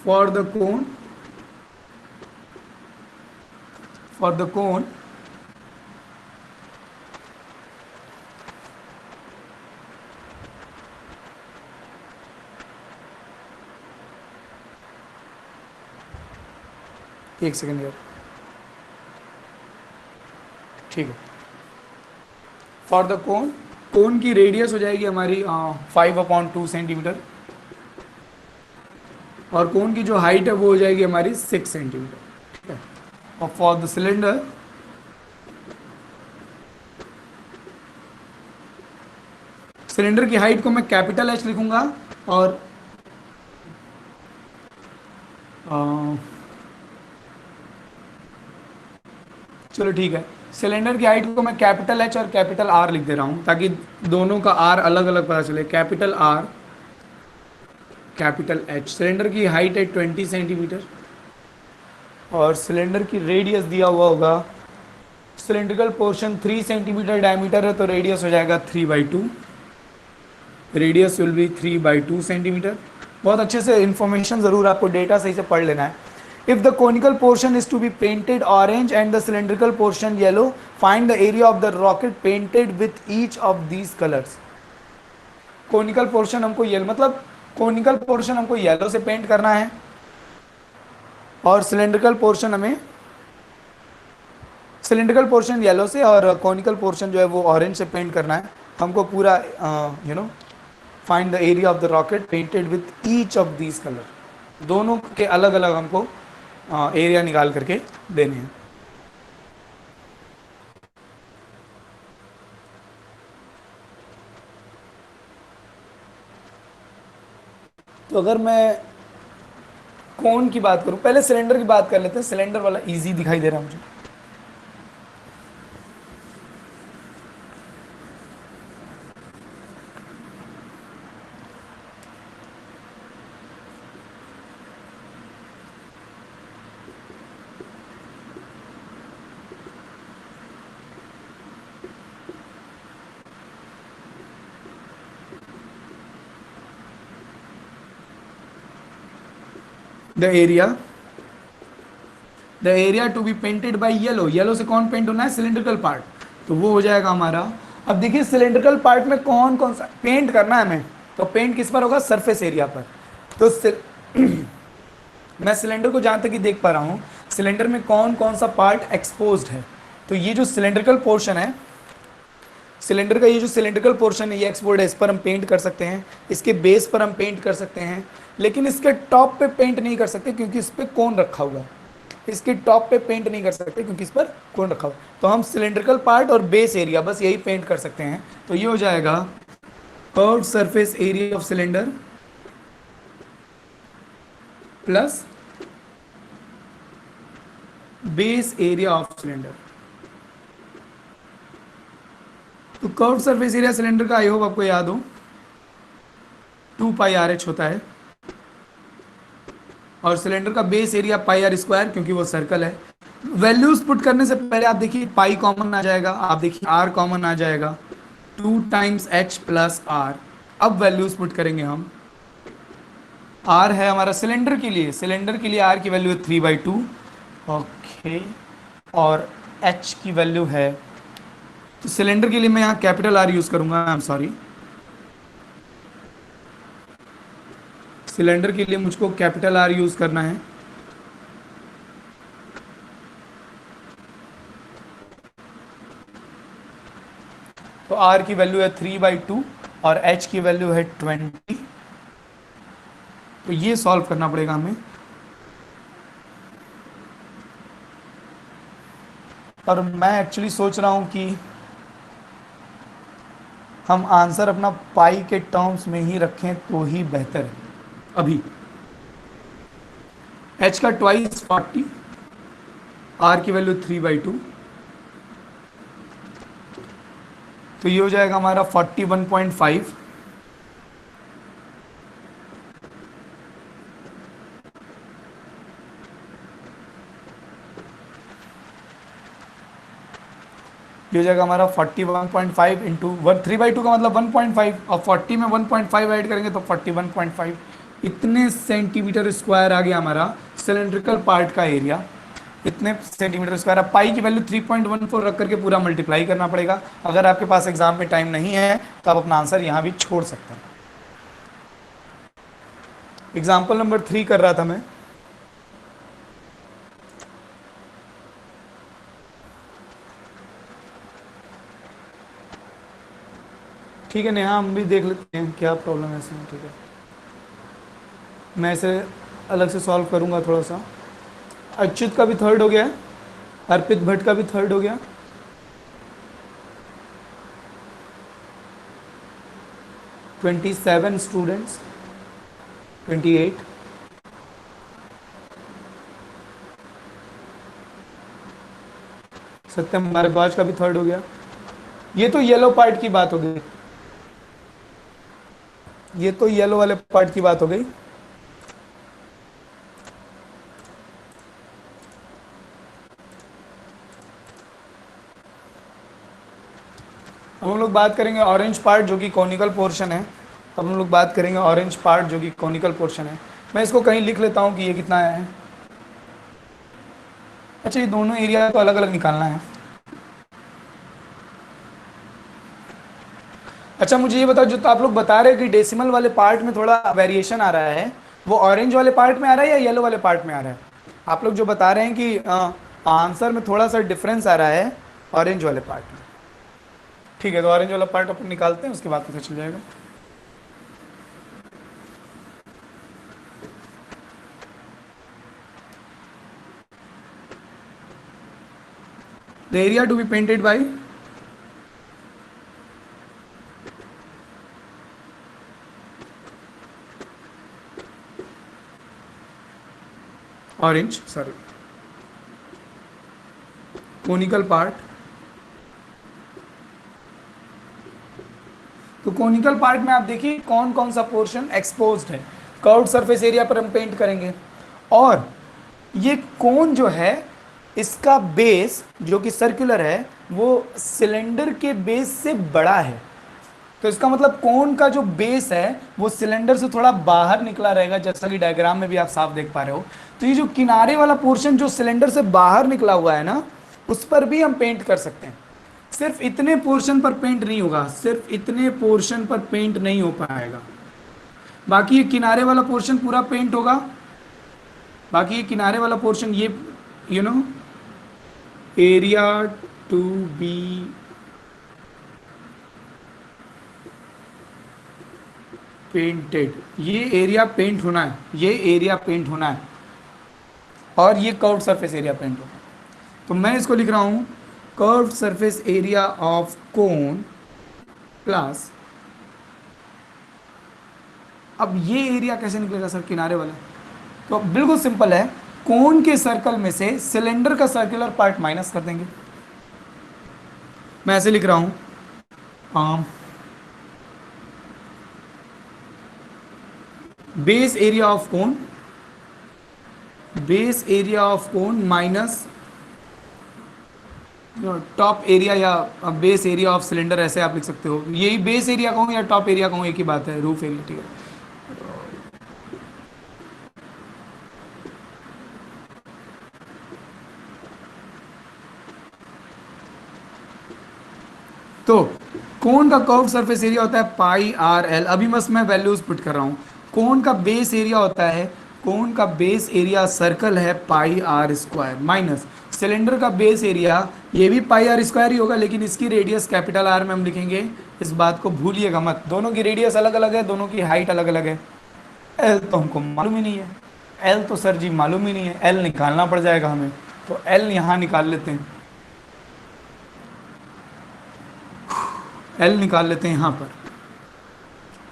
for the cone for the cone एक सेकेंड यार, ठीक है। फॉर द कोन की रेडियस हो जाएगी हमारी 5/2 सेंटीमीटर, और कोन की जो हाइट है वो हो जाएगी हमारी 6 सेंटीमीटर, ठीक है। और फॉर द सिलेंडर की हाइट को मैं कैपिटल एच लिखूंगा, और चलो ठीक है, सिलेंडर की हाइट को मैं कैपिटल एच और कैपिटल आर लिख दे रहा हूं ताकि दोनों का आर अलग अलग पता चले। Capital R, capital H. Cylinder की हाइट है 20 सेंटीमीटर, और सिलेंडर की रेडियस दिया हुआ होगा, सिलेंड्रिकल पोर्शन 3 सेंटीमीटर डायमीटर है, तो रेडियस हो जाएगा 3/2, रेडियस विल बी 3/2 सेंटीमीटर। बहुत अच्छे से इंफॉर्मेशन ज़रूर, आपको डेटा सही से पढ़ लेना है। If the conical portion is to be painted orange and the cylindrical portion yellow, find the area of the rocket painted with each of these colours. Conical portion हमको येलो, मतलब conical portion हमको yellow से paint करना है, और cylindrical portion हमें, cylindrical portion yellow से और कोनिकल पोर्शन जो है वो ऑरेंज से पेंट करना है हमको पूरा। Find the area of the rocket painted with each of these colour, दोनों के अलग अलग हमको एरिया निकाल करके देने हैं। तो अगर मैं कोन की बात करूं, पहले सिलेंडर की बात कर लेते हैं, सिलेंडर वाला इजी दिखाई दे रहा है मुझे। The area to be painted by yellow, yellow से कौन पेंट होना है, सिलेंड्रिकल पार्ट, तो वो हो जाएगा हमारा। अब देखिए सिलेंड्रिकल पार्ट में कौन कौन सा पेंट करना है हमें, तो पेंट किस पर होगा, सरफेस एरिया पर। तो मैं सिलेंडर को जहां तक ही देख पा रहा हूं, सिलेंडर में कौन कौन सा पार्ट एक्सपोज्ड है, तो ये जो सिलेंड्रिकल पोर्शन है, सिलेंडर का ये जो सिलेंड्रिकल पोर्शन है ये एक्सपोर्ड है, इस पर हम पेंट कर सकते हैं, इसके बेस पर हम पेंट कर सकते हैं, लेकिन इसके टॉप पे पेंट नहीं कर सकते क्योंकि इस पर कोन रखा हुआ है। इसके टॉप पे पेंट नहीं कर सकते क्योंकि इस पर कोन रखा हुआ है, तो हम सिलेंड्रिकल पार्ट और बेस एरिया बस यही पेंट कर सकते हैं। तो ये हो जाएगा curved surface area of cylinder plus base area of cylinder. तो कर्व्ड सरफेस एरिया सिलेंडर का आई होप आपको याद हो 2πRh होता है, और सिलेंडर का बेस एरिया πr² क्योंकि वो सर्कल है। वैल्यूज पुट करने से पहले आप देखिए पाई कॉमन आ जाएगा, आप देखिए r कॉमन आ जाएगा, 2 टाइम्स h प्लस r। अब वैल्यूज पुट करेंगे हम, r है हमारा सिलेंडर के लिए, r की वैल्यू है 3/2, ओके, और h की वैल्यू है, तो सिलेंडर के लिए मैं यहाँ कैपिटल R यूज करूंगा, आई एम सॉरी, सिलेंडर के लिए मुझको कैपिटल R यूज करना है। तो आर की वैल्यू है 3/2 और एच की वैल्यू है 20। तो ये सॉल्व करना पड़ेगा हमें, और मैं एक्चुअली सोच रहा हूँ कि हम आंसर अपना पाई के टर्म्स में ही रखें तो ही बेहतर है। अभी h का ट्वाइस 40, r की वैल्यू 3/2, तो ये हो जाएगा हमारा 41.5। ये हो जाएगा हमारा 41.5 इंटू 3/2 का मतलब 1.5, और 40 में 1.5 ऐड करेंगे तो 41.5। इतने सेंटीमीटर स्क्वायर आ गया हमारा सिलेंड्रिकल पार्ट का एरिया। इतने सेंटीमीटर स्क्वायर। अब पाई की वैल्यू 3.14 रख करके पूरा मल्टीप्लाई करना पड़ेगा। अगर आपके पास एग्जाम में टाइम नहीं है तो आप अपना आंसर यहाँ भी छोड़ सकते हैं। एग्जाम्पल नंबर 3 कर रहा था मैं। ठीक है नेहा, हम भी देख लेते हैं क्या प्रॉब्लम है इसमें। ठीक है, मैं इसे अलग से सॉल्व करूंगा थोड़ा सा। अच्युत का भी थर्ड हो गया है, अर्पित भट्ट का भी थर्ड हो गया। (27 स्टूडेंट्स, 28। सत्यम भारद्वाज का भी थर्ड हो गया। ये तो येलो पार्ट की बात हो गई, ये तो येलो वाले पार्ट की बात हो गई। अब हम लोग बात करेंगे ऑरेंज पार्ट जो कि कॉनिकल पोर्शन है। अब हम लोग बात करेंगे ऑरेंज पार्ट जो कि कॉनिकल पोर्शन है। मैं इसको कहीं लिख लेता हूं कि ये कितना है। अच्छा, ये दोनों एरिया तो अलग अलग निकालना है। अच्छा, मुझे ये बताओ, जो तो आप लोग बता रहे हैं कि डेसिमल वाले पार्ट में थोड़ा वेरिएशन आ रहा है, वो ऑरेंज वाले पार्ट में आ रहा है या येलो वाले पार्ट में आ रहा है? आप लोग जो बता रहे हैं कि आंसर में थोड़ा सा डिफरेंस आ रहा है ऑरेंज वाले पार्ट में। ठीक है, तो ऑरेंज वाला पार्ट अपन निकालते हैं, उसके बाद पता चल जाएगा। The area to be painted by orange, sorry, conical part। तो कॉनिकल पार्ट में आप देखिए कौन कौन सा पोर्शन एक्सपोज्ड है। कर्व्ड सरफेस एरिया पर हम पेंट करेंगे, और ये कोन जो है इसका बेस जो कि सर्कुलर है वो सिलेंडर के बेस से बड़ा है। तो इसका मतलब कोन का जो बेस है वो सिलेंडर से थोड़ा बाहर निकला रहेगा, जैसा कि डायग्राम में भी आप साफ देख पा रहे हो। तो ये जो किनारे वाला पोर्शन जो सिलेंडर से बाहर निकला हुआ है ना, उस पर भी हम पेंट कर सकते हैं। सिर्फ इतने पोर्शन पर पेंट नहीं होगा, सिर्फ इतने पोर्शन पर पेंट नहीं हो पाएगा, बाकी ये किनारे वाला पोर्शन पूरा पेंट होगा। बाकी ये किनारे वाला पोर्शन, ये एरिया टू बी पेंटेड, ये एरिया पेंट होना है, ये एरिया पेंट होना है, और ये कर्व्ड सरफेस एरिया पेंट होगा। तो मैं इसको लिख रहा हूं curved surface area of cone plus, अब ये एरिया कैसे निकलेगा सर किनारे वाला? तो बिल्कुल सिंपल है, कोन के सर्कल में से सिलेंडर का सर्कुलर पार्ट माइनस कर देंगे। मैं ऐसे लिख रहा हूं base area of cone, base area of cone minus top area या बेस एरिया ऑफ सिलेंडर, ऐसे आप लिख सकते हो। यही बेस एरिया कहूँ या टॉप एरिया कहूँ एक ही बात है, रूफ एरिया। ठीक है, तो कोन का कर्व सरफेस एरिया होता है पाई आर एल। अभी बस मैं वैल्यूज पुट कर रहा हूँ। कोन का बेस एरिया होता है, कोन का बेस एरिया सर्कल है पाई आर स्क्वायर माइनस सिलेंडर का बेस एरिया, ये भी पाई आर स्क्वायर ही होगा लेकिन इसकी रेडियस कैपिटल आर में हम लिखेंगे। इस बात को भूलिएगा मत, दोनों की रेडियस अलग अलग है, दोनों की हाइट अलग अलग है। एल तो हमको मालूम ही नहीं है, एल तो सर जी मालूम ही नहीं है, एल निकालना पड़ जाएगा हमें। तो एल यहाँ निकाल लेते हैं, एल निकाल लेते हैं यहाँ पर।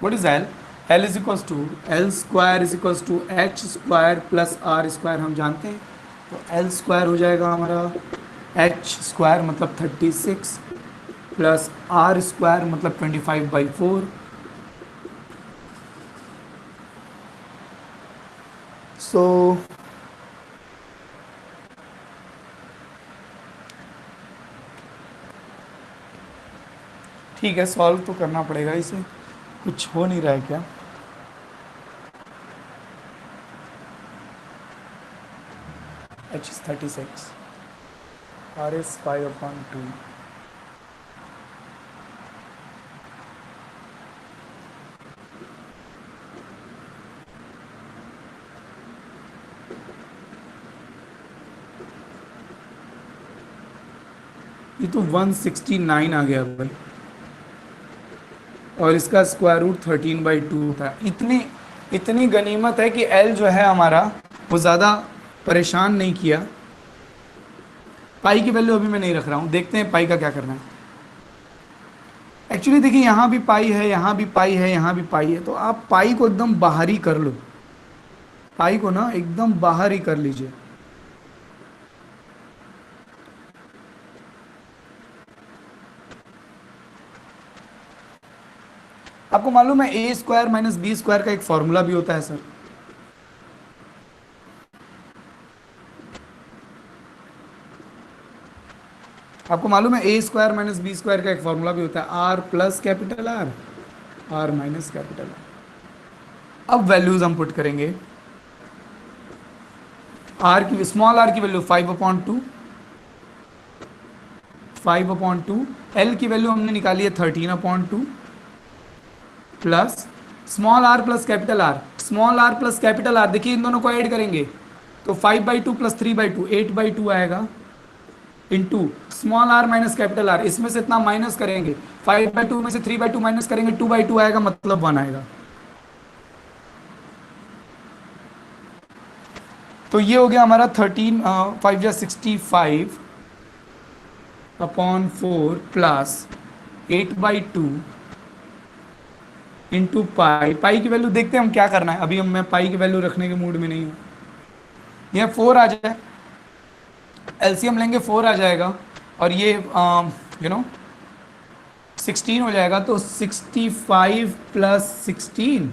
What is L? L is equals to L square is equals to H square plus R square, हम जानते हैं। तो एल स्क्वायर हो जाएगा हमारा एच स्क्वायर मतलब 36 प्लस आर स्क्वायर मतलब 25/4। सो ठीक है, सॉल्व तो करना पड़ेगा इसे, कुछ हो नहीं रहा है क्या? H is 36, R is 5/2। ये तो 169 आ गया भाई, और इसका स्क्वायर रूट 13/2 था। इतनी इतनी गनीमत है कि एल जो है हमारा वो ज़्यादा परेशान नहीं किया। पाई की वैल्यू अभी मैं नहीं रख रहा हूँ, देखते हैं पाई का क्या करना है। एक्चुअली देखिए यहाँ भी पाई है, यहाँ भी पाई है, यहाँ भी पाई है, तो आप पाई को एकदम बाहर ही कर लो, पाई को ना एकदम बाहर ही कर लीजिए। आपको मालूम है A square minus B square का एक फॉर्मूला भी होता है सर? आपको मालूम है A square minus B square का एक फॉर्मूला भी होता है, R plus capital R, R minus capital R. अब वैल्यूज हम पुट करेंगे। आर की स्मॉल आर की वैल्यू 5/2, 5/2। एल की वैल्यू हमने निकाली है 13/2 plus small R plus capital R, small R plus capital R, देखिए इन दोनों को ऐड करेंगे तो 5/2 प्लस 3/2 8/2 आएगा, into small R minus capital R, इसमें से इतना माइनस करेंगे, 5/2 में से 3/2 माइनस करेंगे 2/2 आएगा, मतलब 1 आएगा। तो ये हो गया हमारा 5/65/4 प्लस 8/2 इंटू पाई। पाई की वैल्यू देखते हैं हम क्या करना है, अभी हम मैं पाई की वैल्यू रखने के मूड में नहीं हूँ। यह 4 आ जाए, एलसीएम लेंगे 4 आ जाएगा, और ये 16 हो जाएगा, तो 65 प्लस 16,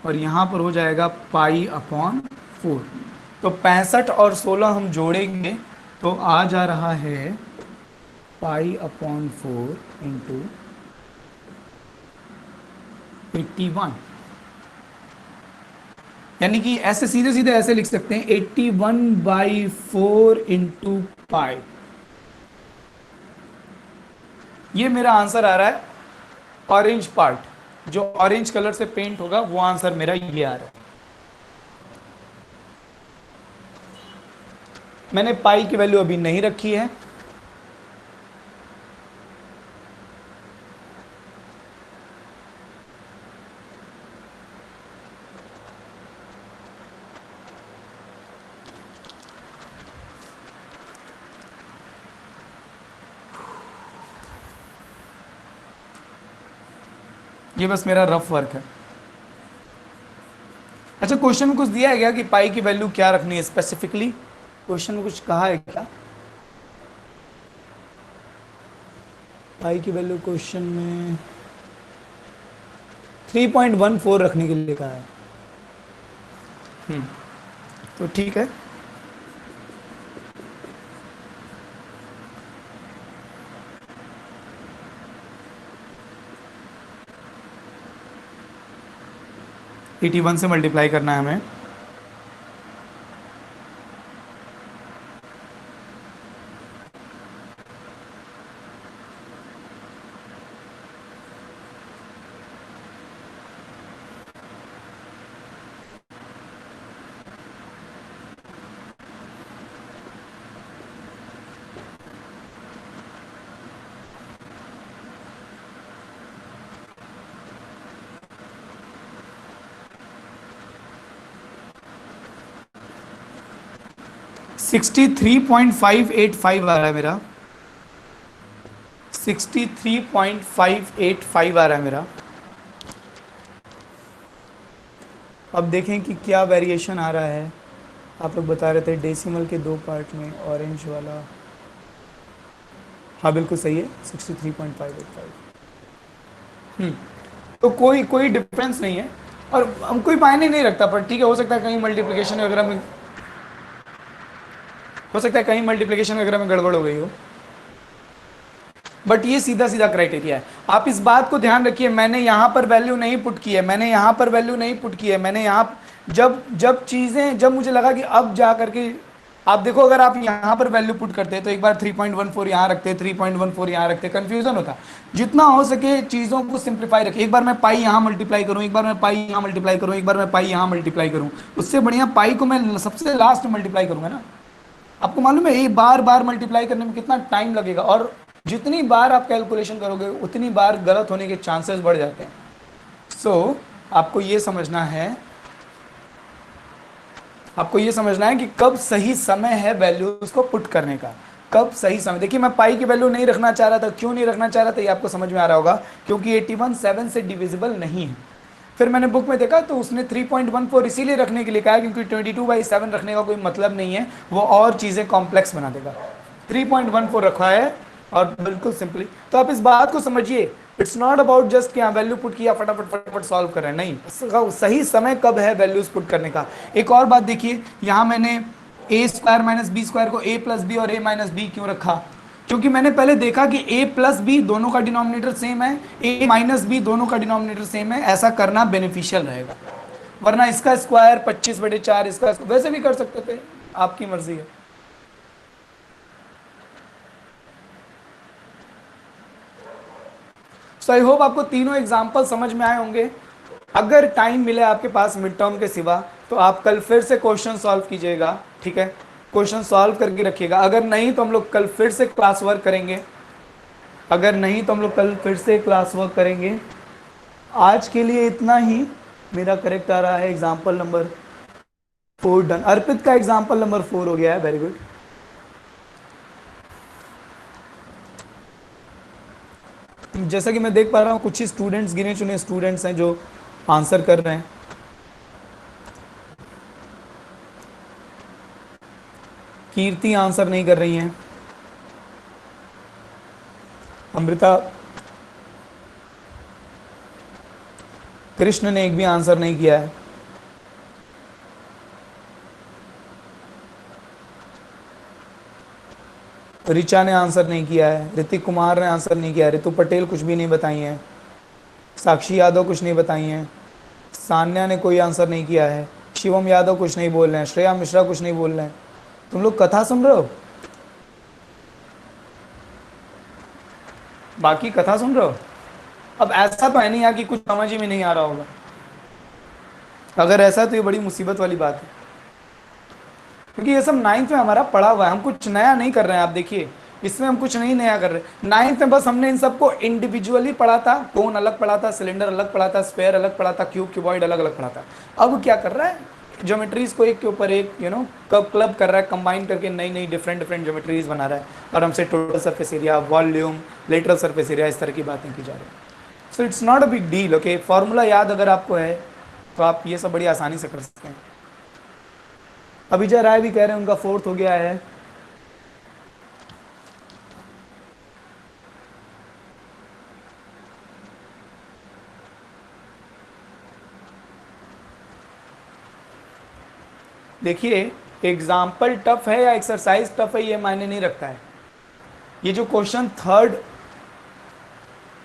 और यहाँ पर हो जाएगा पाई/4। तो 65 और 16 हम जोड़ेंगे तो आ जा रहा है पाई/4 इंटू 81, यानी कि ऐसे सीधे सीधे ऐसे लिख सकते हैं 81/4 इंटू पाई। ये मेरा आंसर आ रहा है, ऑरेंज पार्ट जो ऑरेंज कलर से पेंट होगा वो आंसर मेरा ये आ रहा है। मैंने पाई की वैल्यू अभी नहीं रखी है, ये बस मेरा रफ वर्क है। अच्छा, क्वेश्चन में कुछ दिया है क्या कि पाई की वैल्यू क्या रखनी है स्पेसिफिकली? क्वेश्चन में कुछ कहा है क्या पाई की वैल्यू? क्वेश्चन में 3.14 रखने के लिए कहा है। तो ठीक है, वन से मल्टीप्लाई करना है हमें। 63.585 आ रहा है मेरा, 63.585 आ रहा है मेरा। अब देखें कि क्या वेरिएशन आ रहा है। आप लोग बता रहे थे डेसिमल के दो पार्ट में, ऑरेंज वाला, हाँ बिल्कुल सही है 63.585। तो कोई कोई डिफरेंस नहीं है और हम कोई मायने नहीं रखता, पर ठीक है, हो सकता है कहीं मल्टीप्लिकेशन वगैरह में, हो सकता है कहीं मल्टीप्लिकेशन वगैरह में गड़बड़ हो गई हो, बट ये सीधा सीधा क्राइटेरिया है। आप इस बात को ध्यान रखिए, मैंने यहां पर वैल्यू नहीं पुट की है, मैंने यहां पर वैल्यू नहीं पुट की है, मैंने यहां जब जब चीजें, जब मुझे लगा कि अब जा करके, आप देखो अगर आप यहां पर वैल्यू पुट करते हैं तो एक बार 3.14 यहां रखते, 3.14 यहां रखते, कंफ्यूजन होता। जितना हो सके चीजों को सिंप्लीफाई रखिए। एक बार मैं पाई यहां मल्टीप्लाई करूं, एक बार मैं पाई यहां मल्टीप्लाई करूं, एक बार मैं पाई यहां मल्टीप्लाई करूं, उससे बढ़िया पाई को मैं सबसे लास्ट मल्टीप्लाई करूंगा ना। आपको मालूम है ये बार बार मल्टीप्लाई करने में कितना टाइम लगेगा, और जितनी बार आप कैलकुलेशन करोगे उतनी बार गलत होने के चांसेस बढ़ जाते हैं। सो आपको ये समझना है, आपको ये समझना है कि कब सही समय है वैल्यूज को पुट करने का, कब सही समय। देखिए मैं पाई की वैल्यू नहीं रखना चाह रहा था, क्यों नहीं रखना चाह रहा था ये आपको समझ में आ रहा होगा, क्योंकि 81 7 से डिविजिबल नहीं है। फिर मैंने बुक में देखा तो उसने 3.14 इसीलिए रखने के लिए कहा क्योंकि 22/7 रखने का कोई मतलब नहीं है, वो और चीज़ें कॉम्प्लेक्स बना देगा। 3.14 रखा है और बिल्कुल सिंपली। तो आप इस बात को समझिए, इट्स नॉट अबाउट जस्ट कि वैल्यू पुट किया फटाफट फटाफट सॉल्व कर रहे हैं, नहीं, सही समय कब है वैल्यूज पुट करने का। एक और बात देखिए, यहाँ मैंने a² - b² को a+b और a - b क्यों रखा, क्योंकि मैंने पहले देखा कि a+b दोनों का डिनोमिनेटर सेम है, a - b दोनों का डिनोमिनेटर सेम है, ऐसा करना बेनिफिशियल रहेगा। वरना इसका स्क्वायर 25/4, इसका वैसे भी कर सकते थे, आपकी मर्जी है। सो आई होप आपको तीनों एग्जाम्पल समझ में आए होंगे। अगर टाइम मिले आपके पास मिड टर्म के सिवा तो आप कल फिर से क्वेश्चन सॉल्व कीजिएगा, ठीक है, क्वेश्चन सॉल्व करके रखिएगा। अगर नहीं तो हम लोग कल फिर से क्लास वर्क करेंगे, अगर नहीं तो हम लोग कल फिर से क्लास वर्क करेंगे। आज के लिए इतना ही। मेरा करेक्ट आ रहा है एग्जाम्पल नंबर 4 डन। अर्पित का एग्जाम्पल नंबर 4 हो गया है, वेरी गुड। जैसा कि मैं देख पा रहा हूँ कुछ ही स्टूडेंट्स, गिने चुने स्टूडेंट्स हैं जो आंसर कर रहे हैं। कीर्ति आंसर नहीं कर रही हैं, अमृता, कृष्ण ने एक भी आंसर नहीं किया है, ऋचा ने आंसर नहीं किया है, ऋतिक कुमार ने आंसर नहीं किया है, ऋतु पटेल कुछ भी नहीं बताई हैं, साक्षी यादव कुछ नहीं बताई हैं, सान्या ने कोई आंसर नहीं किया है, शिवम यादव कुछ नहीं बोल रहे हैं, श्रेया मिश्रा कुछ नहीं बोल रहे हैं। तुम लोग कथा सुन रहे हो, बाकी कथा सुन रहे हो। अब ऐसा तो है नहीं यार कि कुछ समझ ही में नहीं आ रहा होगा, अगर ऐसा तो ये बड़ी मुसीबत वाली बात है, क्योंकि ये सब 9th में हमारा पढ़ा हुआ है, हम कुछ नया नहीं कर रहे हैं। आप देखिए इसमें हम कुछ नहीं नया कर रहे। 9th में बस हमने इन सबको इंडिविजुअली पढ़ा था, कोन अलग पढ़ा था, सिलेंडर अलग पढ़ा था, स्फेयर अलग पढ़ा था, क्यूब क्यूबॉइड अलग अलग पढ़ा था। अब क्या कर रहा है, ज्योमेट्रीज को एक के ऊपर एक क्लब कर रहा है, कंबाइन करके नई नई डिफरेंट डिफरेंट ज्योमेट्रीज बना रहा है, और हमसे total surface area, volume, lateral surface area, इस तरह की बातें की जा रही है। So it's not a big deal. Okay, formula याद अगर आपको है तो आप ये सब बड़ी आसानी से कर सकते हैं। अभिजय राय भी कह रहे हैं उनका 4th हो गया है। देखिए एग्जाम्पल टफ है या एक्सरसाइज टफ है ये मायने नहीं रखता है। ये जो क्वेश्चन 3rd,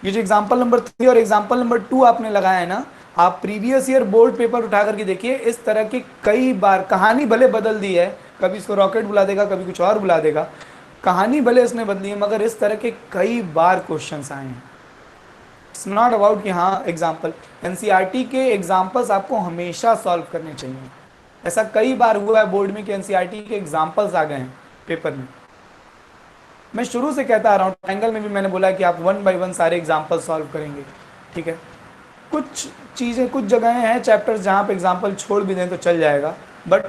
ये जो एग्जाम्पल नंबर 3 और एग्जाम्पल नंबर 2 आपने लगाया है ना, आप प्रीवियस ईयर बोर्ड पेपर उठा करके देखिए, इस तरह की कई बार कहानी भले बदल दी है, कभी इसको रॉकेट बुला देगा, कभी कुछ और बुला देगा, कहानी भले इसने बदली है, मगर इस तरह के कई बार क्वेश्चंस आए हैं। इट्स नॉट अबाउट कि हाँ एग्जाम्पल, एनसीईआरटी के एग्जाम्पल्स आपको हमेशा सॉल्व करने चाहिए। ऐसा कई बार हुआ है बोर्ड में कि एनसीईआरटी के एग्जाम्पल्स आ गए हैं पेपर में। मैं शुरू से कहता आ रहा हूँ, ट्रायंगल में भी मैंने बोला कि आप 1 by 1 सारे एग्जाम्पल सॉल्व करेंगे, ठीक है। कुछ चीज़ें, कुछ जगहें हैं चैप्टर्स जहाँ पे एग्जाम्पल छोड़ भी दें तो चल जाएगा, बट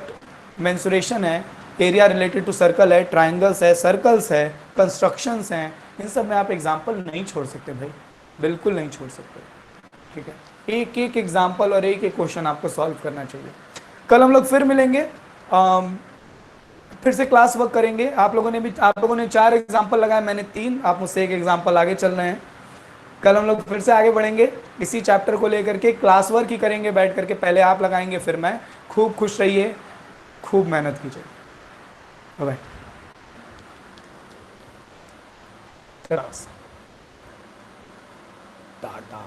मेंसुरेशन है एरिया रिलेटेड टू सर्कल है, ट्राइंगल्स है, सर्कल्स है, कंस्ट्रक्शंस हैं, इन सब में आप एग्जाम्पल नहीं छोड़ सकते भाई, बिल्कुल नहीं छोड़ सकते। ठीक है, एक एक एग्जाम्पल और एक एक क्वेश्चन आपको सॉल्व करना चाहिए। कल हम लोग फिर मिलेंगे, फिर से क्लास वर्क करेंगे। आप लोगों ने 4 एग्जाम्पल लगाए, मैंने 3, आप मुझसे एक एग्जाम्पल आगे चल रहे हैं। कल हम लोग फिर से आगे बढ़ेंगे इसी चैप्टर को लेकर के, क्लास वर्क ही करेंगे बैठ करके, पहले आप लगाएंगे फिर मैं। खूब खुश रहिए, खूब मेहनत कीजिए। बाय। टाटा।